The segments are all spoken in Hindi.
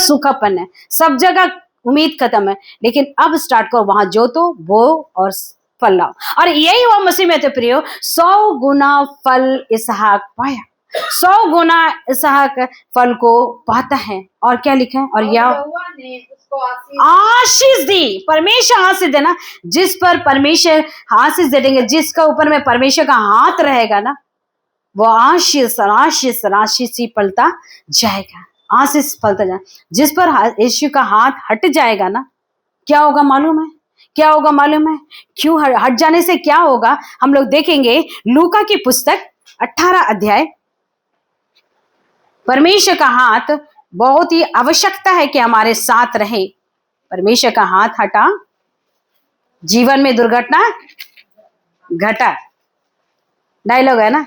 सूखापन है, सब जगह उम्मीद खत्म है, लेकिन अब स्टार्ट करो, वहां जोतो, बो और फल लाओ। और यही हुआ मसीह में। तो प्रियो, 100 गुना फल इसहाक पाया, 100 गुना इसहाक फल को पाता है। और क्या लिखा है? और यहोवा ने उसको आशीष दी। परमेश्वर आशीष देना, जिस पर परमेश्वर आशीष दे देंगे, जिसका ऊपर में परमेश्वर का हाथ रहेगा ना, वो आशीष आशीष आशीष ही पलता जाएगा, आशीष फलता जाए। जिस पर यीशु का हाथ हट जाएगा ना, क्या होगा मालूम है? क्या होगा मालूम है? क्यों हट जाने से क्या होगा हम लोग देखेंगे। लूका की पुस्तक 18 अध्याय। परमेश्वर का हाथ बहुत ही आवश्यकता है कि हमारे साथ रहे। परमेश्वर का हाथ हटा, जीवन में दुर्घटना घटा, डायलॉग है ना,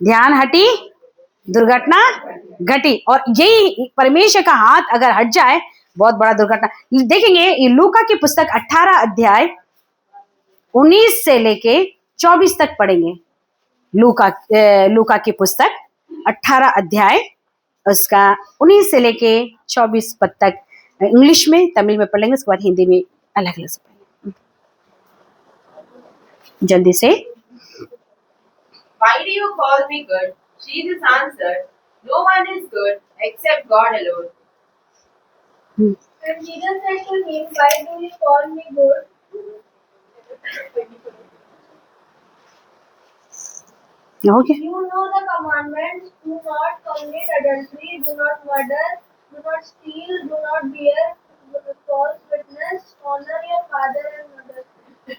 ध्यान हटी, दुर्घटना घटी। और यही परमेश्वर का हाथ अगर हट जाए, बहुत बड़ा दुर्घटना। देखेंगे लूका की पुस्तक 18 अध्याय 19 से लेके 24 तक पढ़ेंगे। लूका की पुस्तक 18 अध्याय उसका 19 से लेके 24 पद तक इंग्लिश में, तमिल में पढ़ेंगे, उसके बाद हिंदी में अलग अलग से पढ़ेंगे। जल्दी से। Why do you call me good? Jesus answered, no one is good except God alone. And Jesus said to him, why do you call me good? Okay. You know the commandments: do not commit adultery, do not murder, do not steal, do not bear false witness, honor your father and mother.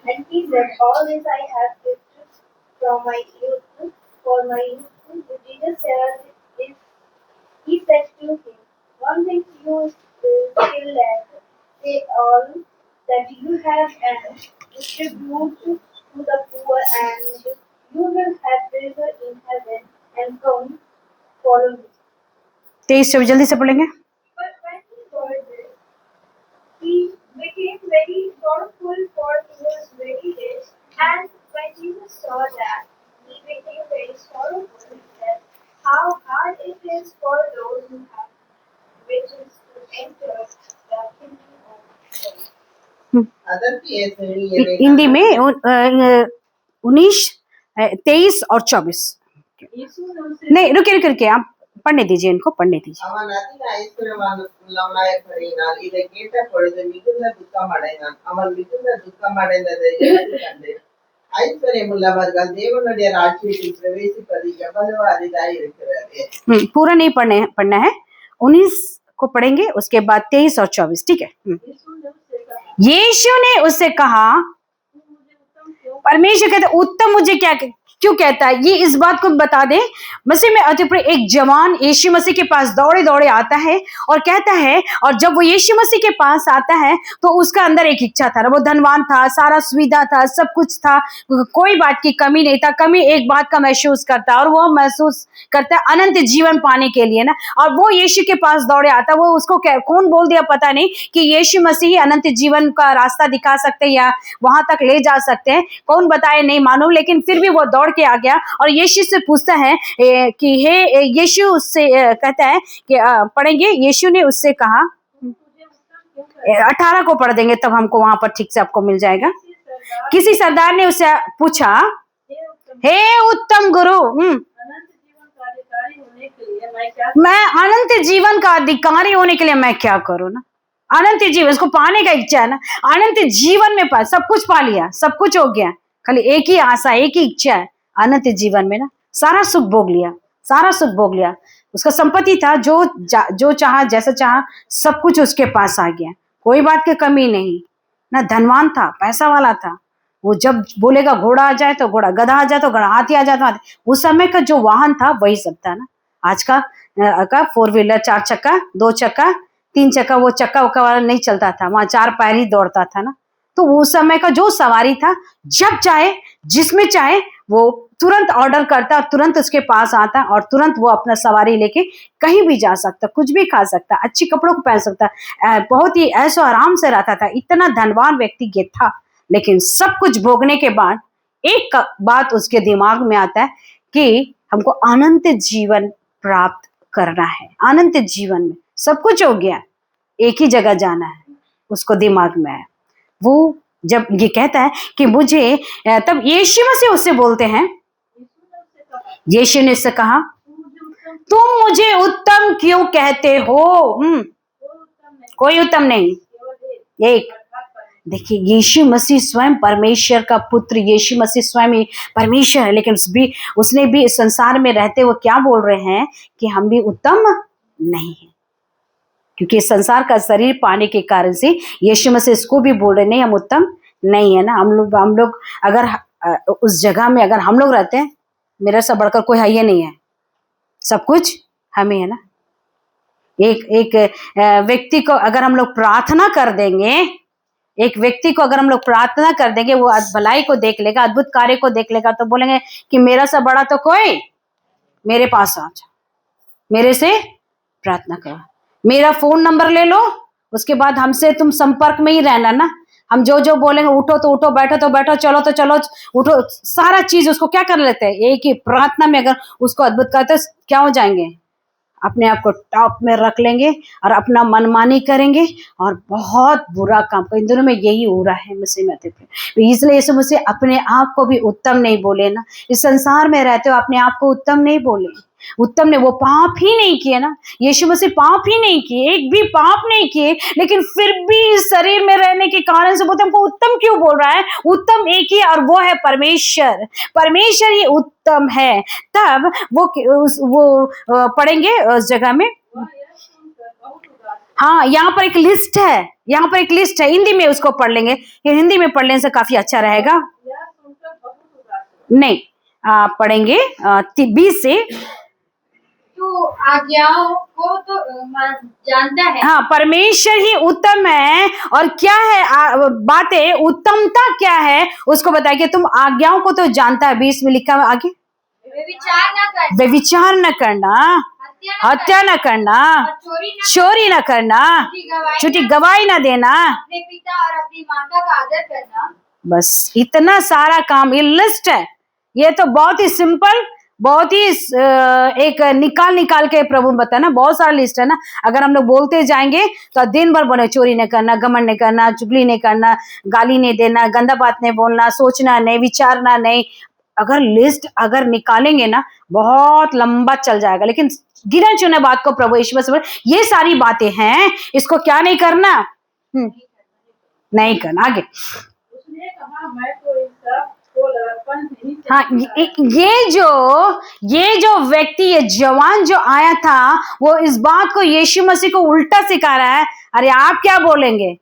And he said, all this I have kept from my youth, for my youth. Jesus said, he said to him, one thing you still lack, say all that you have and distribute to the poor, and you will have treasure in heaven, and come, follow me. 23 से जल्दी से पढ़ेंगे। But when he heard this, he became very sorrowful, for he was very rich. And when Jesus saw that he became very sorrowful, he said, how hard it is for those who have riches to enter the kingdom of God. Hindi में 19, 23 और 24। नहीं, रुके आप पढ़ने दीजिए, इनको पढ़ने दीजिए। அவன் அதிக ஐஸ்வர்யவானாய் இதை கேட்ட பொழுது மிகுந்த துக்கம் அடைந்தான். அவன் மிகுந்த துக்கம் அடைந்ததை கண்டு, ஐஸ்வர்யமுள்ளவர்கள் தேவனுடைய ராஜ்யத்தில் பிரவேசிப்பது எவ்வளவு அரிதாய் இருக்கிறது। पूरा नहीं पढ़ना है, 19 को पढ़ेंगे, उसके बाद 23 और 24, ठीक है। यीशु ने उससे कहा, परमेश्वर कहते उत्तम मुझे क्या क्यों कहता है, ये इस बात को बता दे। मसीह में आते हुए एक जवान यीशु मसीह के पास दौड़े दौड़े आता है और कहता है, और जब वो यीशु मसीह के पास आता है तो उसका अंदर एक इच्छा था। वो धनवान था, सारा सुविधा था, सब कुछ था, कोई बात की कमी नहीं था। कमी एक बात का महसूस करता, और वो महसूस करता है अनंत जीवन पाने के लिए ना। और वो यीशु के पास दौड़े आता, वो उसको कौन बोल दिया पता नहीं कि यीशु मसीह ही अनंत जीवन का रास्ता दिखा सकते हैं या वहां तक ले जा सकते हैं, कौन बताए नहीं मालूम। लेकिन फिर भी वो दौड़ के आ गया और यीशु से पूछता है कि हे यीशु, उससे कहता है कि पढ़ेंगे। यीशु ने उससे कहा, 18 को पढ़ देंगे तब हमको वहां पर ठीक से आपको मिल जाएगा। किसी सरदार ने उससे पूछा, हे उत्तम गुरु, मैं अनंत जीवन का अधिकारी होने के लिए मैं क्या करूं ना। अनंत जीवन इसको पाने का इच्छा है ना, अनंत जीवन में पा, सब कुछ पा लिया, सब कुछ हो गया, खाली एक ही आशा, एक ही इच्छा है अनंत जीवन में ना। सारा सुख भोग लिया, सारा सुख भोग लिया, उसका संपत्ति था, जो चाहा जैसा चाहा सब कुछ उसके पास आ गया, कोई बात की कमी नहीं ना। धनवान था, पैसा वाला था, वो जब बोलेगा घोड़ा आ जाए तो घोड़ा, गधा आ जाए तो गधा, हाथी आ जाए तो हाथी। उस समय का जो वाहन था वही सब था ना। आज का 4 व्हीलर, 4 चक्का, 2 चक्का, 3 चक्का, वो चक्का उक्का वाला नहीं चलता था, वहां 4 पैर ही दौड़ता था ना। तो उस समय का जो सवारी था, जब चाहे जिसमें चाहे वो तुरंत ऑर्डर करता, तुरंत उसके पास आता और तुरंत वो अपना सवारी लेके कहीं भी जा सकता, कुछ भी खा सकता, अच्छी कपड़ों को पहन सकता, बहुत ही ऐशो आराम से रहता था। इतना धनवान व्यक्ति ये था। लेकिन सब कुछ भोगने के बाद एक बात उसके दिमाग में आता है कि हमको अनंत जीवन प्राप्त करना है। अनंत जीवन में सब कुछ हो गया, एक ही जगह जाना है, उसको दिमाग में है। वो जब ये कहता है कि मुझे, तब यीशु मसीह उससे बोलते हैं, यीशु ने उससे कहा तुम मुझे उत्तम क्यों कहते हो? कोई उत्तम नहीं, एक। देखिए, यीशु मसीह स्वयं परमेश्वर का पुत्र, यीशु मसीह स्वयं ही परमेश्वर है, लेकिन उसने भी इस संसार में रहते हुए क्या बोल रहे हैं कि हम भी उत्तम नहीं है, क्योंकि इस संसार का शरीर पाने के कारण से यीशु मसीह इसको भी बोल रहे नहीं हम उत्तम नहीं है ना। हम लोग अगर उस जगह में अगर हम लोग रहते हैं, मेरे से बढ़कर कोई है ही नहीं है, सब कुछ हमें है ना। एक व्यक्ति को अगर हम लोग प्रार्थना कर देंगे, एक व्यक्ति को अगर हम लोग प्रार्थना कर देंगे, वो भलाई को देख लेगा, अद्भुत कार्य को देख लेगा, तो बोलेंगे कि मेरा से बड़ा तो कोई, मेरे पास आ जा, मेरे से प्रार्थना करो, मेरा फोन नंबर ले लो, उसके बाद हमसे तुम संपर्क में ही रहना ना। हम जो जो बोलेंगे, उठो तो उठो, बैठो तो बैठो, चलो तो चलो, उठो, सारा चीज उसको क्या कर लेते हैं, एक ही प्रार्थना में अगर उसको अद्भुत करते क्या हो जाएंगे, अपने आप को टॉप में रख लेंगे और अपना मनमानी करेंगे और बहुत बुरा काम। इन दिनों में यही हो रहा है मसीह में। इसलिए यीशु मसीह अपने आप को भी उत्तम नहीं बोले ना। इस संसार में रहते हो अपने आप को उत्तम नहीं बोले, उत्तम ने, वो पाप ही नहीं किए ना, यीशु मसीह पाप ही नहीं किए, एक भी पाप नहीं किए, लेकिन फिर भी इस शरीर में रहने के कारण से बोलते हमको उत्तम क्यों बोल रहा है? उत्तम एक ही, और वो है परमेश्वर। परमेश्वर ही उत्तम है। तब वो पढ़ेंगे उस जगह में। हाँ, यहाँ पर एक लिस्ट है, यहाँ पर एक लिस्ट है, हिंदी में उसको पढ़ लेंगे, ये हिंदी में पढ़ लेने से काफी अच्छा रहेगा। नहीं, पढ़ेंगे 20 से। तो आज्ञाओं को तो जानता है। हाँ, परमेश्वर ही उत्तम है। और क्या है बातें, उत्तमता क्या है उसको बताइए कि तुम आज्ञाओं को तो जानता है। 20 में लिखा हुआ आगे, व्यभिचार न करना, हत्या न करना, चोरी न करना, झूठी गवाही न देना, अपने पिता और अपनी माता का आदर करना। बस इतना सारा काम, ये लिस्ट है। ये तो बहुत ही सिंपल, बहुत ही एक निकाल के प्रभु बताया ना, बहुत सारा लिस्ट है ना। अगर हम लोग बोलते जाएंगे तो दिन भर बोले चोरी नहीं करना, घमंड नहीं करना, चुगली नहीं करना, गाली नहीं देना, गंदा बात नहीं बोलना, सोचना नहीं, विचारना नहीं। अगर लिस्ट अगर निकालेंगे ना, बहुत लंबा चल जाएगा। लेकिन गिने चुने बात को प्रभु यीशु मसीह, ये सारी बातें हैं, इसको क्या नहीं करना, नहीं करना। आगे उसने कहा मैं तो इन सब को अर्पण नहीं करता। हाँ, ये जो व्यक्ति, ये जवान जो आया था, वो इस बात को यीशु मसीह को उल्टा सिखा रहा है। अरे आप क्या बोलेंगे,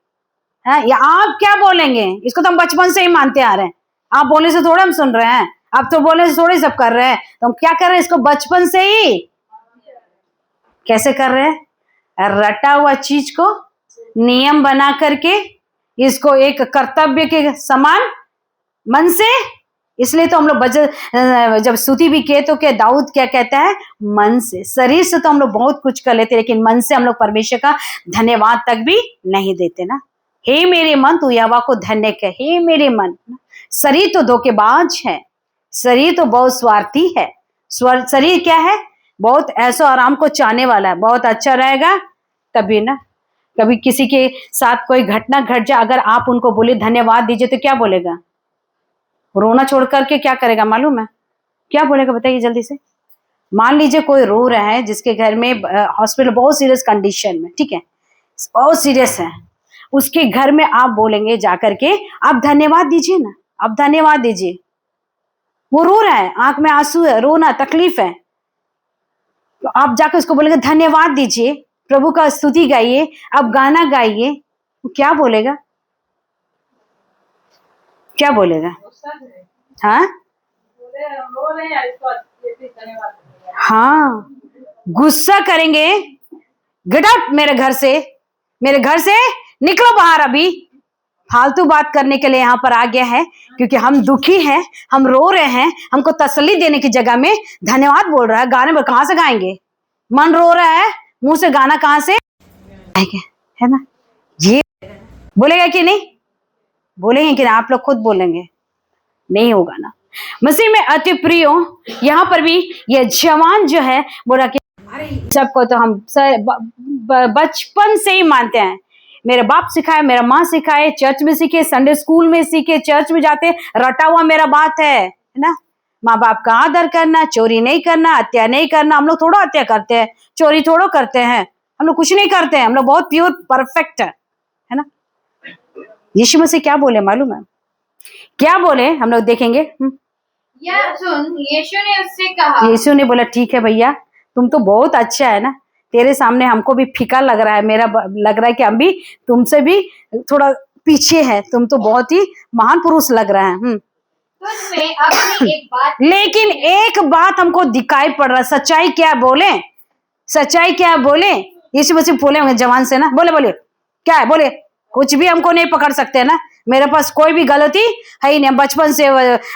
है या आप क्या बोलेंगे? इसको तो हम बचपन से ही मानते आ रहे हैं। आप बोलने से थोड़ा हम सुन रहे हैं, आप तो बोलने से थोड़े सब कर रहे हैं। तो हम क्या कर रहे हैं? इसको बचपन से ही कैसे कर रहे हैं? रटा हुआ चीज को नियम बना करके, इसको एक कर्तव्य के समान मन से। इसलिए तो हम लोग जब स्तुति भी किए तो क्या दाऊद क्या कहता है? मन से। शरीर से तो हम लोग बहुत कुछ कर लेते, लेकिन मन से हम लोग परमेश्वर का धन्यवाद तक भी नहीं देते ना। हे मेरे मन तू यहोवा को धन्य कह। हे मेरे मन, शरीर तो धोखेबाज है, शरीर तो बहुत स्वार्थी है। शरीर क्या है? बहुत ऐसा आराम को चाहने वाला है, बहुत अच्छा रहेगा तभी ना। कभी किसी के साथ कोई घटना घट जाए, अगर आप उनको बोले धन्यवाद दीजिए तो क्या बोलेगा? रोना छोड़ करके क्या करेगा मालूम है? क्या बोलेगा बताइए जल्दी से। मान लीजिए कोई रो रहा है, जिसके घर में हॉस्पिटल बहुत सीरियस कंडीशन में, ठीक है, बहुत सीरियस है, उसके घर में आप बोलेंगे जाकर के आप धन्यवाद दीजिए ना, आप धन्यवाद दीजिए। वो रो रहा है, आंख में आंसू है, रोना तकलीफ है, तो आप जाकर उसको बोलेंगे धन्यवाद दीजिए, प्रभु का स्तुति गाइए, आप गाना गाइए। वो क्या बोलेगा? क्या बोलेगा? हाँ हाँ, गुस्सा करेंगे, गेट आउट मेरे घर से, मेरे घर से निकलो बाहर। अभी फालतू बात करने के लिए यहाँ पर आ गया है, क्योंकि हम दुखी हैं, हम रो रहे हैं, हमको तसल्ली देने की जगह में धन्यवाद बोल रहा है। गाने में कहाँ से गाएंगे? मन रो रहा है, मुंह से गाना कहाँ से आएगा? है ना? ये बोलेगा कि नहीं? बोलेंगे कि आप लोग खुद बोलेंगे? नहीं होगा ना। मसीह में अति प्रियो, यहाँ पर भी ये जवान जो है बोला कि अरे सबको तो हम बचपन से ही मानते हैं। मेरे बाप सिखाए, मेरा माँ सिखाए, चर्च में सीखे, संडे स्कूल में सीखे, चर्च में जाते रटा हुआ मेरा बात है ना। माँ बाप का आदर करना, चोरी नहीं करना, हत्या नहीं करना। हम लोग थोड़ा हत्या करते हैं, चोरी थोड़ा करते हैं, हम लोग कुछ नहीं करते हैं, हम लोग बहुत प्योर परफेक्ट है ना। यीशु मसीह क्या बोले मालूम है? क्या बोले हम लोग देखेंगे। यह सुन, यीशु ने उससे कहा। यीशु ने बोला ठीक है भैया, तुम तो बहुत अच्छा है ना, तेरे सामने हमको भी फीका लग रहा है, मेरा लग रहा है कि हम भी तुमसे भी थोड़ा पीछे है, तुम तो बहुत ही महान पुरुष लग रहा है। तुझमें अपनी एक बात, लेकिन एक बात हमको दिखाई पड़ रहा, सच्चाई क्या बोले, सच्चाई क्या बोले? यीशु मसीह बोले होंगे जवान से ना, बोले बोले क्या है, बोले कुछ भी हमको नहीं पकड़ सकते ना, मेरे पास कोई भी गलती है ही नहीं, बचपन से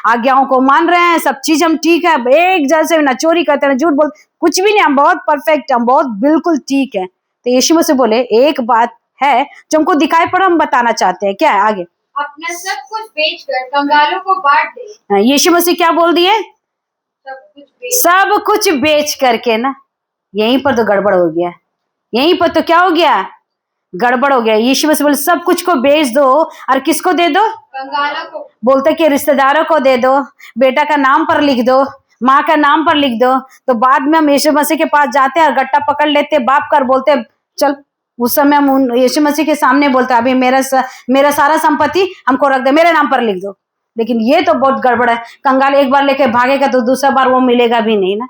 आज्ञाओं को मान रहे हैं, सब चीज हम ठीक है, एक जैसे ना चोरी करते ना झूठ बोलते, कुछ भी नहीं, हम बहुत परफेक्ट, हम बहुत बिल्कुल ठीक है। तो यीशु मसीह बोले एक बात है जो हमको दिखाई पड़ा, हम बताना चाहते हैं। क्या है आगे? अपना सब कुछ बेचकर कंगालों को बांट दे। यीशु मसीह क्या बोल दिए? सब कुछ बेच करके ना। यहीं पर तो गड़बड़ हो गया, यहीं पर तो क्या हो गया, गड़बड़ हो गया। यीशु मसीह बोले सब कुछ को बेच दो और किसको दे दो? कंगालों को। बोलते कि रिश्तेदारों को दे दो, बेटा का नाम पर लिख दो, माँ का नाम पर लिख दो। तो बाद में हम यीशु मसीह के पास जाते हैं और गट्टा पकड़ लेते, बाप कर बोलते चल। उस समय हम यीशु मसीह के सामने बोलते अभी मेरा सारा संपत्ति हमको रख दे, मेरे नाम पर लिख दो। लेकिन ये तो बहुत गड़बड़ है। कंगाल एक बार लेके भागेगा तो दूसरा बार वो मिलेगा भी नहीं ना,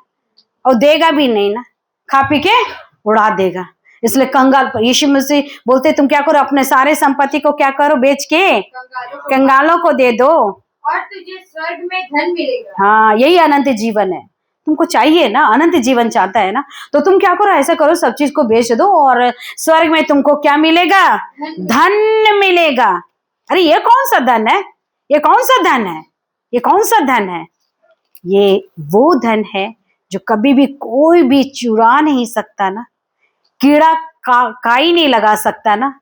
और देगा भी नहीं ना, खा पी के उड़ा देगा। इसलिए कंगाल पर यीशु मसीह बोलते तुम क्या करो, अपने सारे संपत्ति को क्या करो, बेच के कंगालों को दे दो और तुझे स्वर्ग में धन मिलेगा। हाँ, यही अनंत जीवन है। तुमको चाहिए ना, अनंत जीवन चाहता है ना, तो तुम क्या करो, ऐसा करो सब चीज को बेच दो और स्वर्ग में तुमको क्या मिलेगा? धन मिलेगा। अरे ये कौन सा धन है, ये कौन सा धन है, ये कौन सा धन है? ये वो धन है जो कभी भी कोई भी चुरा नहीं सकता ना, कीड़ा काई नहीं लगा सकता ना,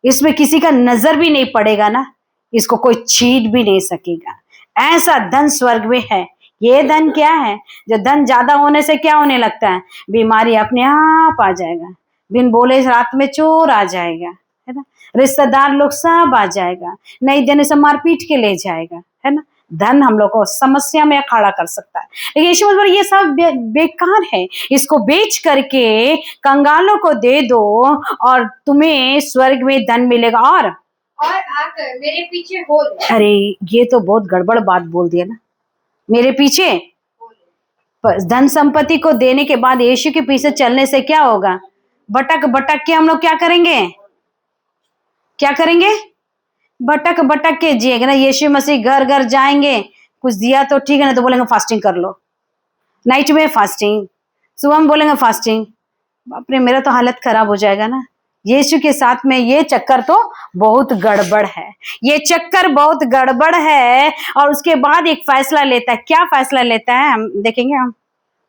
इसमें किसी का नजर भी नहीं पड़ेगा ना, इसको कोई छीन भी नहीं सकेगा। ऐसा धन स्वर्ग में है। ये धन क्या है? जो धन ज्यादा होने से क्या होने लगता है? बीमारी अपने आप आ जाएगा, बिन बोले रात में चोर आ जाएगा, है ना, रिश्तेदार लोग सब आ जाएगा, नहीं देने से मारपीट के ले जाएगा, है ना। धन हम लोग को समस्या में खड़ा कर सकता है। लेकिन यीशु मसीह ये सब बेकार है, इसको बेच करके कंगालों को दे दो और तुम्हें स्वर्ग में धन मिलेगा और आकर मेरे पीछे हो ले। अरे ये तो बहुत गड़बड़ बात बोल दिया ना, मेरे पीछे। धन संपत्ति को देने के बाद यीशु के पीछे चलने से क्या होगा? भटक भटक के हम लोग क्या करेंगे, क्या करेंगे? भटक भटक के जिएगा ना। यीशु मसीह घर घर जाएंगे, कुछ दिया तो ठीक है, ना तो बोलेंगे फास्टिंग कर लो, नाइट में फास्टिंग, सुबह में बोलेंगे फास्टिंग। बाप रे, मेरा तो हालत खराब हो जाएगा ना। यीशु के साथ में ये चक्कर तो बहुत गड़बड़ है, ये चक्कर बहुत गड़बड़ है। और उसके बाद एक फैसला लेता है। क्या फैसला लेता है हम देखेंगे। हम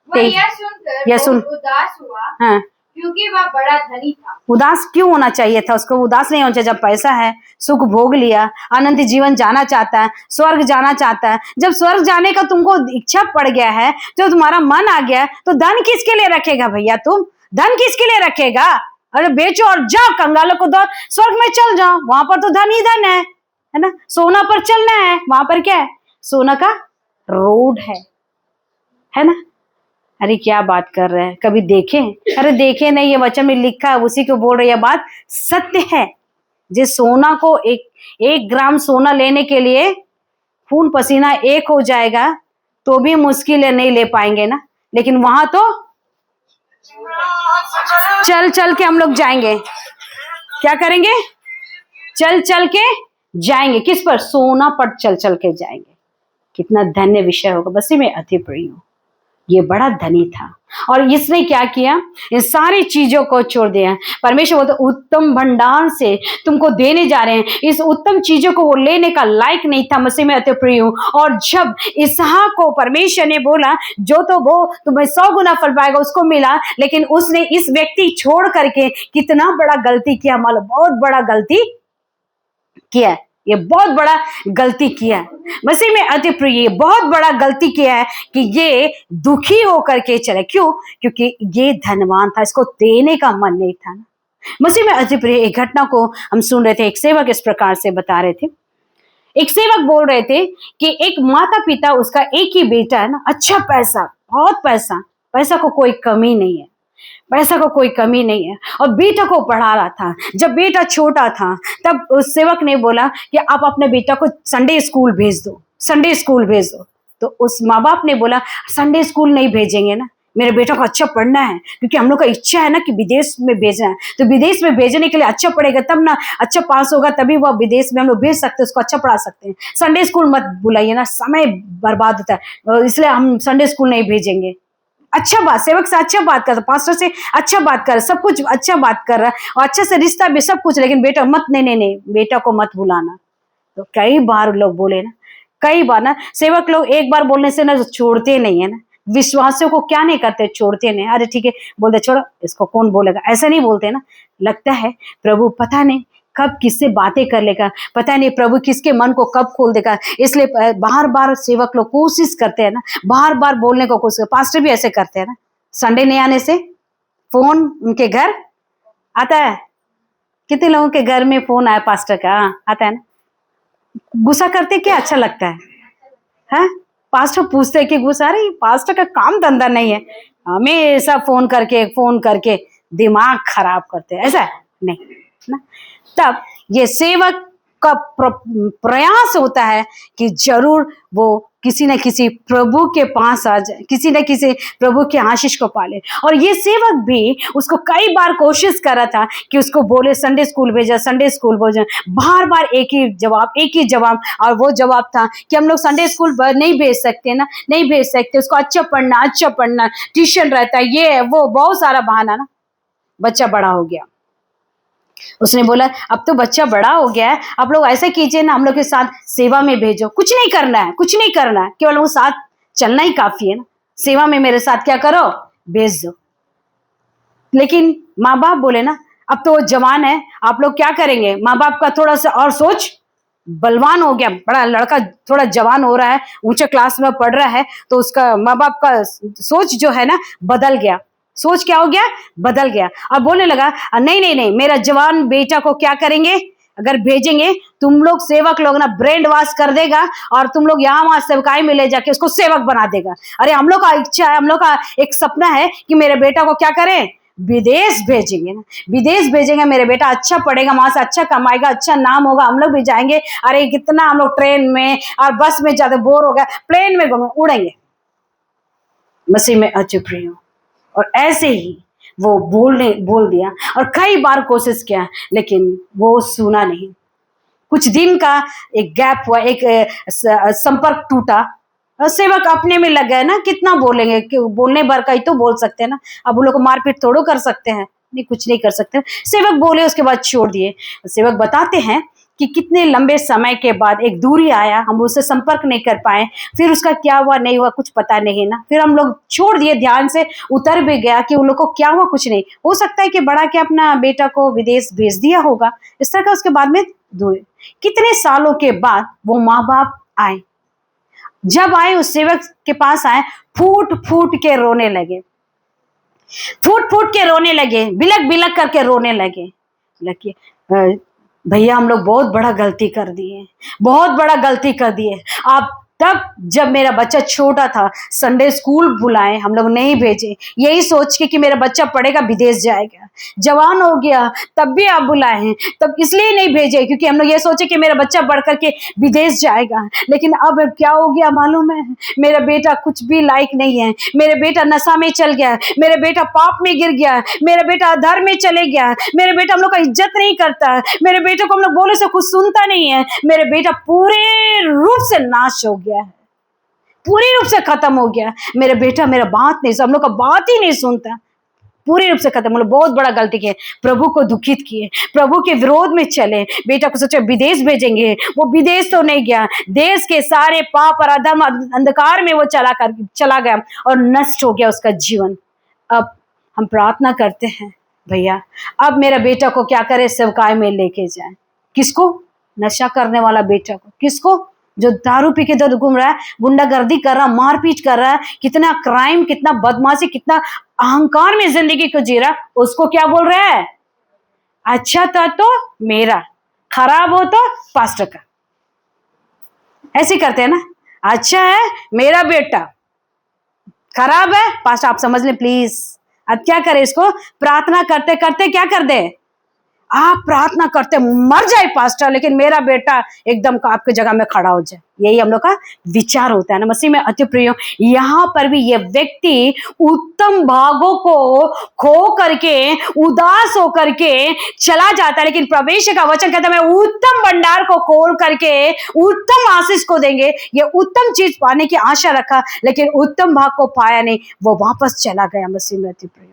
यह सुनकर बहुत उदास हुआ, हाँ, क्योंकि वह बड़ा धनी था। उदास क्यों होना चाहिए था उसको? उदास नहीं होना चाहिए। जब पैसा है, सुख भोग लिया, अनंत जीवन जाना चाहता है, स्वर्ग जाना चाहता है, जब स्वर्ग जाने का तुमको इच्छा पड़ गया है, जब तुम्हारा मन आ गया, तो धन किसके लिए रखेगा भैया? तुम धन किसके लिए रखेगा? अरे बेचो और जाओ, कंगालों को दो, स्वर्ग में चल जाओ, वहां पर तो धन ही धन है ना। सोना पर चलना है, वहां पर क्या है? सोना का रोड है ना। अरे क्या बात कर रहे हैं, कभी देखे? अरे देखे नहीं, ये वचन में लिखा है, उसी को बोल रही है। बात सत्य है। जिस सोना को एक ग्राम सोना लेने के लिए खून पसीना एक हो जाएगा तो भी मुश्किल है, नहीं ले पाएंगे ना। लेकिन वहां तो चल चल के हम लोग जाएंगे। क्या करेंगे? चल चल के जाएंगे। किस पर? सोना पर चल चल के जाएंगे। कितना धन्य विषय होगा। बस मैं अति प्रिय हूं। ये बड़ा धनी था और इसने क्या किया? इन सारी चीजों को छोड़ दिया। परमेश्वर वो तो उत्तम भंडार से तुमको देने जा रहे हैं। इस उत्तम चीजों को वो लेने का लायक नहीं था। मसीह में अति प्रिय हूं। और जब इसहाक को परमेश्वर ने बोला जो तो वो तुम्हें 100 गुना फल पाएगा, उसको मिला। लेकिन उसने इस व्यक्ति छोड़ करके कितना बड़ा गलती किया, मालूम? बहुत बड़ा गलती किया। ये बहुत बड़ा गलती किया है। मसीह में अति प्रिय ये बहुत बड़ा गलती किया है कि ये दुखी होकर के चले। क्यों? क्योंकि ये धनवान था, इसको देने का मन नहीं था ना। मसीह में अति प्रिय एक घटना को हम सुन रहे थे। एक सेवक इस प्रकार से बता रहे थे, एक सेवक बोल रहे थे कि एक माता पिता, उसका एक ही बेटा है ना, अच्छा पैसा, बहुत पैसा, पैसा को कोई कमी नहीं है, पैसा को कोई कमी नहीं है, और बेटा को पढ़ा रहा था। जब बेटा छोटा था तब उस सेवक ने बोला कि आप अपने बेटा को संडे स्कूल भेज दो, संडे स्कूल भेज दो। तो उस माँ बाप ने बोला संडे स्कूल नहीं भेजेंगे ना, मेरे बेटा को अच्छा पढ़ना है, क्योंकि हम लोग का इच्छा है ना कि विदेश में भेजना है। तो विदेश में भेजने के लिए अच्छा पढ़ेगा तब ना, अच्छा पास होगा तभी वह विदेश में हम लोग भेज सकते हैं, उसको अच्छा पढ़ा सकते हैं। संडे स्कूल मत बुलाइए ना, समय बर्बाद होता है, इसलिए हम संडे स्कूल नहीं भेजेंगे। अच्छा बात, सेवक से अच्छा बात कर, पास्टर से अच्छा बात कर, सब कुछ अच्छा बात कर रहा है, और अच्छे से रिश्ता भी सब कुछ, लेकिन बेटा मत, नहीं नहीं नहीं, बेटा को मत बुलाना। तो कई बार लोग बोले ना, कई बार ना सेवक लोग एक बार बोलने से ना छोड़ते नहीं है ना, विश्वासियों को क्या नहीं करते, छोड़ते नहीं। अरे ठीक है, बोलते छोड़ो, इसको कौन बोलेगा, ऐसा नहीं बोलते ना। लगता है प्रभु पता नहीं कब किससे बातें कर लेगा, पता नहीं प्रभु किसके मन को कब खोल देगा, इसलिए बार बार सेवक लोग कोशिश करते हैं ना, बार बार बोलने को कोशिश। पास्टर भी ऐसे करते हैं ना, संडे नहीं आने से फोन उनके घर आता है। कितने लोगों के घर में फोन आया पास्टर का? आता है ना। गुस्सा करते क्या अच्छा लगता है? हाँ, पास्टर पूछते हैं कि गुस्सा, अरे पास्टर का काम धंधा नहीं है, हमेशा फोन करके दिमाग खराब करते हैं, ऐसा नहीं ना। तब ये सेवक का प्रयास होता है कि जरूर वो किसी न किसी प्रभु के पास आ जाए, किसी न किसी प्रभु के आशीष को पाले। और ये सेवक भी उसको कई बार कोशिश कर रहा था कि उसको बोले संडे स्कूल भेजा, संडे स्कूल भेजा, बार बार एक ही जवाब। और वो जवाब था कि हम लोग संडे स्कूल नहीं भेज सकते ना, नहीं भेज सकते, उसको अच्छा पढ़ना, ट्यूशन रहता है, ये वो बहुत सारा बहाना ना। बच्चा बड़ा हो गया, उसने बोला अब तो बच्चा बड़ा हो गया है, आप लोग ऐसा कीजिए ना, हम लोग के साथ सेवा में भेजो, कुछ नहीं करना है, केवल वो साथ चलना ही काफी है ना, सेवा में मेरे साथ क्या करो, भेज दो। लेकिन माँ बाप बोले ना, अब तो वो जवान है, आप लोग क्या करेंगे? माँ बाप का थोड़ा सा और सोच बलवान हो गया, बड़ा लड़का थोड़ा जवान हो रहा है, ऊंचे क्लास में पढ़ रहा है, तो उसका माँ बाप का सोच जो है ना बदल गया। सोच क्या हो गया? बदल गया। अब बोलने लगा नहीं, मेरा जवान बेटा को क्या करेंगे, अगर भेजेंगे तुम लोग सेवक लोग ना ब्रेन वॉश कर देगा, और तुम लोग यहाँ वहां सेवकाई में ले जाके उसको सेवक बना देगा। अरे हम लोग का इच्छा है, हम लोग का एक सपना है कि मेरे बेटा को क्या करें, विदेश भेजेंगे ना, विदेश भेजेंगे, मेरे बेटा अच्छा पढ़ेगा, वहां से अच्छा कमाएगा, अच्छा नाम होगा, हम लोग भी जाएंगे। अरे कितना हम लोग ट्रेन में और बस में ज्यादा बोर हो गया, प्लेन में उड़ेंगे। मसीह में अति प्रिय, और ऐसे ही वो बोल दिया, और कई बार कोशिश किया, लेकिन वो सुना नहीं। कुछ दिन का एक गैप हुआ, एक संपर्क टूटा, सेवक अपने में लग गए ना, कितना बोलेंगे, बोलने भर का ही तो बोल सकते हैं ना, अब वो लोग को मारपीट थोड़ो कर सकते हैं, नहीं कुछ नहीं कर सकते। सेवक बोले, उसके बाद छोड़ दिए। सेवक बताते हैं कि कितने लंबे समय के बाद एक दूरी आया, हम उससे संपर्क नहीं कर पाए, फिर उसका क्या हुआ नहीं हुआ कुछ पता नहीं ना, फिर हम लोग छोड़ दिए, ध्यान से उतर भी गया कि उन लोग को क्या हुआ कुछ नहीं, हो सकता है कि बड़ा के अपना बेटा को विदेश भेज दिया होगा, इस तरह का। उसके बाद में दूरी, कितने सालों के बाद वो माँ बाप आए, जब आए उस सेवक के पास आए, फूट फूट के रोने लगे, बिलक बिलक करके रोने लगे। भैया हम लोग बहुत बड़ा गलती कर दिए, आप तब जब मेरा बच्चा छोटा था संडे स्कूल बुलाए, हम लोग नहीं भेजे, यही सोच के कि मेरा बच्चा पढ़ेगा विदेश जाएगा। जवान हो गया तब भी आप बुलाए हैं, तब इसलिए नहीं भेजे क्योंकि हम लोग ये सोचे कि मेरा बच्चा बढ़ करके विदेश जाएगा। लेकिन अब क्या हो गया मालूम है, मेरा बेटा कुछ भी लायक नहीं है, मेरा बेटा नशा में चल गया, मेरा बेटा पाप में गिर गया, मेरा बेटा अधर्म में चले गया, मेरा बेटा हम लोग का इज्जत नहीं करता, मेरे बेटे को हम लोग बोले से कुछ सुनता नहीं है, मेरा बेटा पूरे रूप से नाश हो गया है, पूरी रूप से खत्म हो गया। मेरा बेटा मेरा बात नहीं, हम लोग का बात ही नहीं सुनता, पूरी रूप से खत्म। मतलब बहुत बड़ा गलती किए, प्रभु को दुखित किए, प्रभु के विरोध में चले, बेटा को सोचे विदेश भेजेंगे, वो विदेश तो नहीं गया, देश के सारे पाप और अधर्म अंधकार में वो चला गया और नष्ट हो गया उसका जीवन। अब हम प्रार्थना करते हैं, भैया अब मेरा बेटा को क्या करे, सेवकाई में लेके जाए। किसको? नशा करने वाला बेटा को, किसको? जो दारू पी के इधर घूम रहा है, गुंडागर्दी कर रहा, मारपीट कर रहा है, कितना क्राइम, कितना बदमाशी, कितना अहंकार में जिंदगी को जी रहा, उसको क्या बोल रहा है? अच्छा था तो मेरा, खराब हो तो पास्टर का। ऐसे करते हैं ना, अच्छा है मेरा बेटा, खराब है पास्टर, आप समझ लें प्लीज। अब क्या करें इसको? प्रार्थना करते करते क्या कर दे? आप प्रार्थना करते मर जाए पास्टर, लेकिन मेरा बेटा एकदम आपके जगह में खड़ा हो जाए। यही हम लोग का विचार होता है ना। मसीह में अति प्रिय, यहाँ पर भी ये व्यक्ति उत्तम भागों को खो करके उदास होकर के चला जाता है, लेकिन प्रवेश का वचन कहता है मैं उत्तम भंडार को खोल करके उत्तम आशीष को देंगे। ये उत्तम चीज पाने की आशा रखा, लेकिन उत्तम भाग को पाया नहीं, वो वापस चला गया। मसीह में अति प्रिय,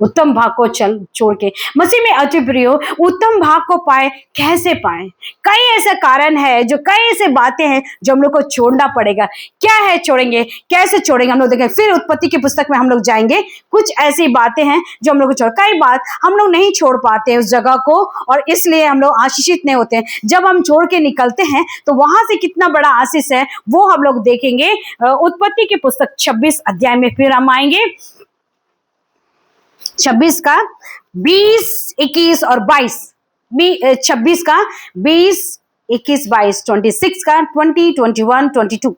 उत्तम भाग को छोड़ के। मसीह में अति प्रिय, उत्तम भाग को पाए, कैसे पाए? कई ऐसे कारण है, जो कई ऐसे बातें हैं जो हम लोग को छोड़ना पड़ेगा। क्या है छोड़ेंगे, कैसे छोड़ेंगे, हम लोग देखेंगे। फिर उत्पत्ति की पुस्तक में हम लोग जाएंगे, कुछ ऐसी बातें हैं जो हम लोग को छोड़, कई बात हम लोग नहीं छोड़ पाते उस जगह को, और इसलिए हम लोग आशीषित नहीं होते हैं। जब हम छोड़ के निकलते हैं तो वहां से कितना बड़ा आशीष है वो हम लोग देखेंगे। उत्पत्ति की पुस्तक 26 अध्याय में फिर हम आएंगे। 26 का 20, 21 और 22, 26 का 20, 21, 22, 26 का 20, 21, 22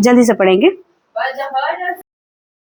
जल्दी से पढ़ेंगे। But the herd